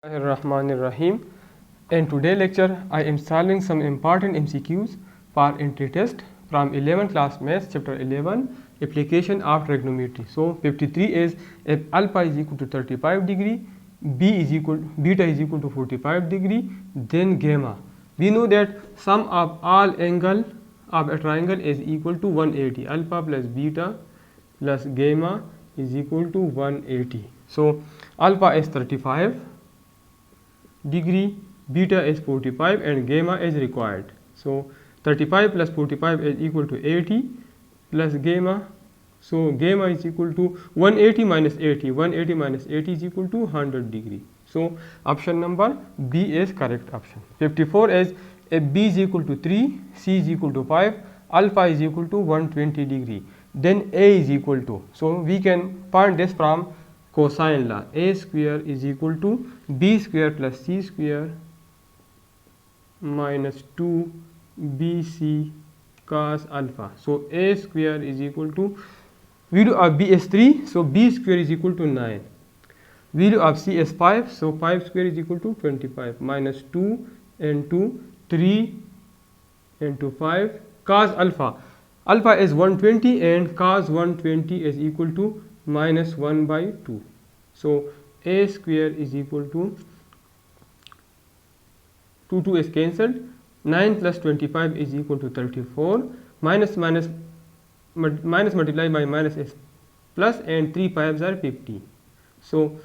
Rahim. In today's lecture, I am solving some important MCQs for entry test from 11th class Maths chapter 11 application of trigonometry. So 53 is if alpha is equal to 35 degree, beta is equal to 45 degree, then gamma. We know that sum of all angle of a triangle is equal to 180. Alpha plus beta plus gamma is equal to 180. So alpha is 35 degree, beta is 45 and gamma is required. So 35 plus 45 is equal to 80 plus gamma. So gamma is equal to 180 minus 80. 180 minus 80 is equal to 100 degree. So option number B is correct option. 54 is if B is equal to 3, C is equal to 5, alpha is equal to 120 degree, then A is equal to. So we can find this from cosine law. A square is equal to B square plus C square minus 2BC cos alpha. So A square is equal to, value of B is 3, so B square is equal to 9. Value of C is 5, so 5 square is equal to 25 minus 2 into 3 into 5 cos alpha. Alpha is 120 and cos 120 is equal to minus 1 by 2. So A square is equal to 2 is cancelled, 9 plus 25 is equal to 34, minus multiplied by minus is plus and 3 5s are 50. So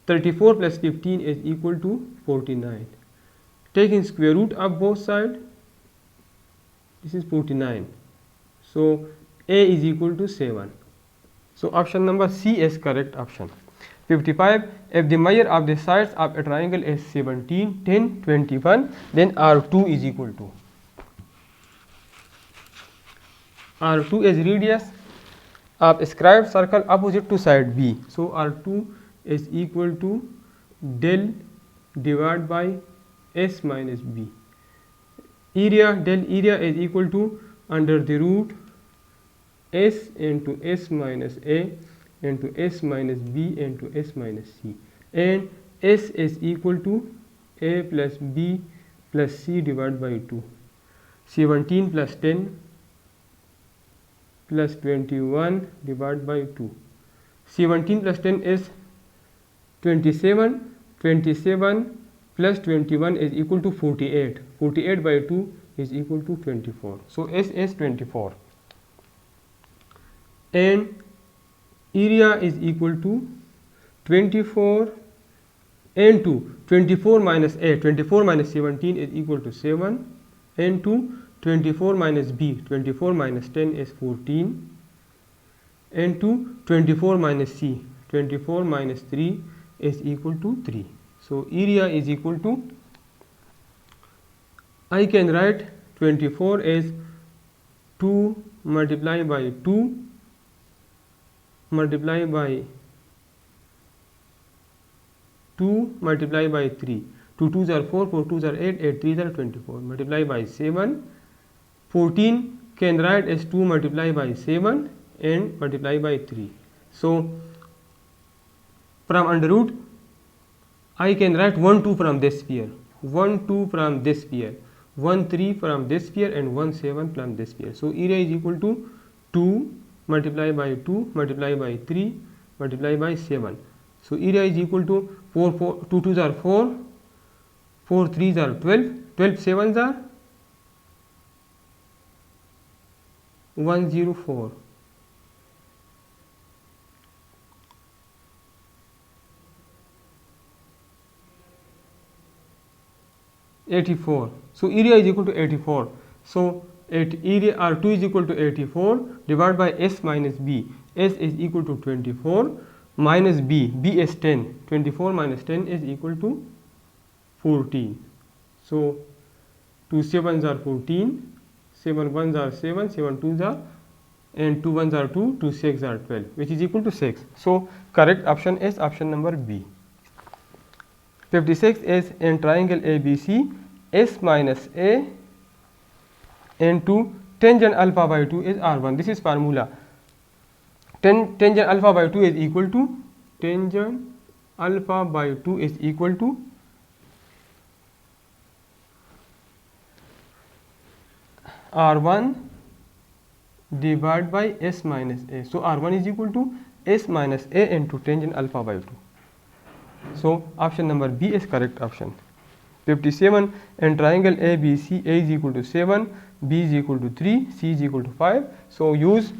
34 plus 15 is equal to 49. Taking square root of both sides, this is 49. So A is equal to 7. So option number C is correct option. 55, if the measure of the sides of a triangle is 17, 10, 21, then R2 is equal to. R2 is radius of a squared circle opposite to side B. So R2 is equal to del divided by S minus B. Area, del area is equal to under the root S into S minus A into S minus B into S minus C, and S is equal to A plus B plus C divided by 2. 17 plus 10 plus 21 divided by 2. 17 plus 10 is 27. 27 plus 21 is equal to 48. 48 by 2 is equal to 24. So S is 24. And area is equal to 24 into 24 minus A. 24 minus 17 is equal to 7 into 24 minus B. 24 minus 10 is 14 into 24 minus C. 24 minus 3 is equal to 3. So area is equal to, I can write 24 as 2 multiplied by 2 multiplied by 2 multiplied by 3. 2 2s are 4, 4 2s are 8, 8 3s are 24, multiplied by 7. 14 can write as 2 multiplied by 7 and multiplied by 3. So from under root I can write 1 2 from this sphere, 1 2 from this sphere, 1 3 from this sphere and 1 7 from this sphere. So area is equal to 2 multiplied by 2 multiplied by 3 multiplied by 7. So area is equal to 4 4 2 2s are 4, 4 3s are 12, 12 7s are 104. So area is equal to 84. So area R2 is equal to 84 divided by S minus B. S is equal to 24 minus B. B is 10. 24 minus 10 is equal to 14. So 2 7s are 14, 7 1s are 7, 7 2s are, and 2 1s are 2, 2 6 are 12, which is equal to 6. So correct option is option number B. 56 is in triangle ABC, S minus A into tangent alpha by 2 is R1. This is formula. Tangent alpha by 2 is equal to, tangent alpha by 2 is equal to R1 divided by S minus A. So R1 is equal to S minus A into tangent alpha by 2. So option number B is correct option. 57. In triangle ABC, A is equal to 7, B is equal to 3, C is equal to 5. So use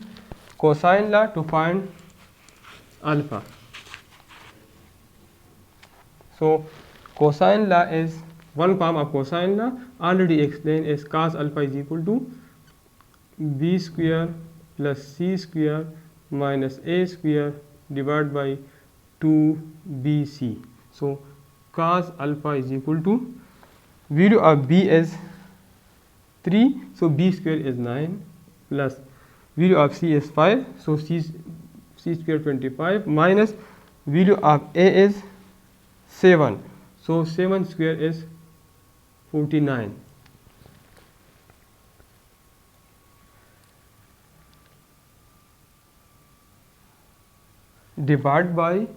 cosine law to find alpha. So cosine law is one form of cosine law already explained as cos alpha is equal to B square plus C square minus A square divided by 2BC. So cos alpha is equal to value of B is 3, so B square is 9 plus value of C is 5, so C square 25 minus value of A is 7, so 7 square is 49. Divided by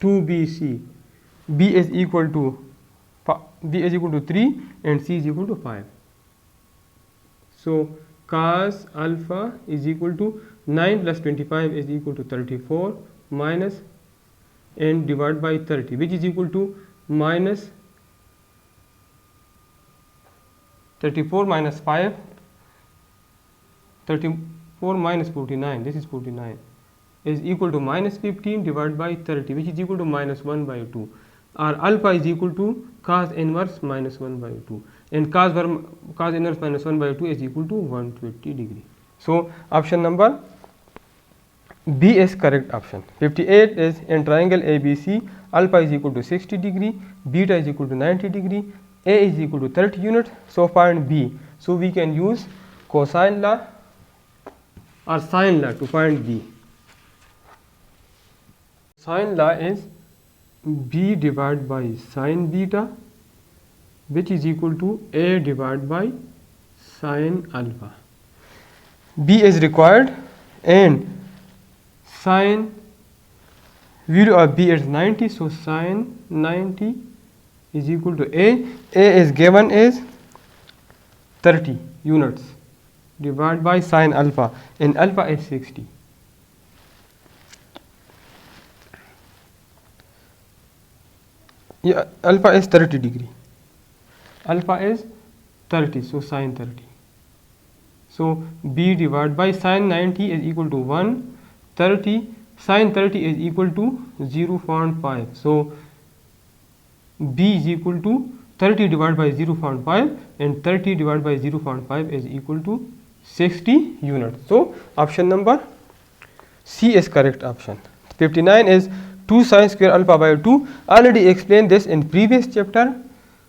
2BC. B is equal to 3 and C is equal to 5. So cos alpha is equal to 9 plus 25 is equal to 34 minus and divided by 30, which is equal to minus 34 minus 5, 34 minus 49, this is 49, is equal to minus 15 divided by 30, which is equal to minus 1 by 2. Our alpha is equal to cos inverse minus 1 by 2, and cos inverse minus 1 by 2 is equal to 120 degree. So option number B is correct option. 58 is in triangle ABC, alpha is equal to 60 degree, beta is equal to 90 degree, A is equal to 30 units. So find B. So we can use cosine law or sine law to find B. Sine law is B divided by sine beta, which is equal to A divided by sine alpha. B is required and sine value of B is 90, so sine 90 is equal to A. A is given as 30 units divided by sine alpha, and alpha is 60. Yeah, alpha is 30 degree. Alpha is 30, so sine 30. So B divided by sine 90 is equal to 1, 30, sine 30 is equal to 0.5. So B is equal to 30 divided by 0.5, and 30 divided by 0.5 is equal to 60 units. So option number C is correct option. 59 is 2 sine square alpha by 2. Already explained this in previous chapter.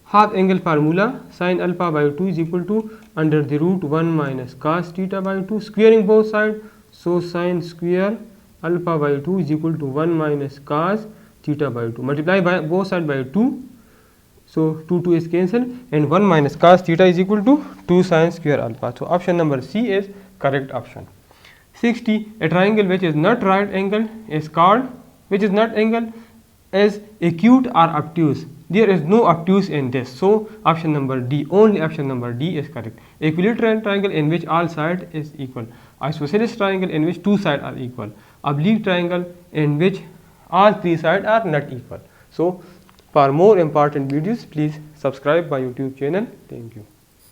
Half angle formula, sine alpha by 2 is equal to under the root 1 minus cos theta by 2, squaring both sides. So sine square alpha by 2 is equal to 1 minus cos theta by 2. Multiply by both sides by 2. So 2 is cancelled, and 1 minus cos theta is equal to 2 sine square alpha. So option number C is correct option. 60. A triangle which is not right angle is called, which is not angle as acute or obtuse. There is no obtuse in this. So option number D, only option number D is correct. Equilateral triangle in which all sides is equal. Isosceles triangle in which two sides are equal. Oblique triangle in which all three sides are not equal. So for more important videos, please subscribe my YouTube channel. Thank you.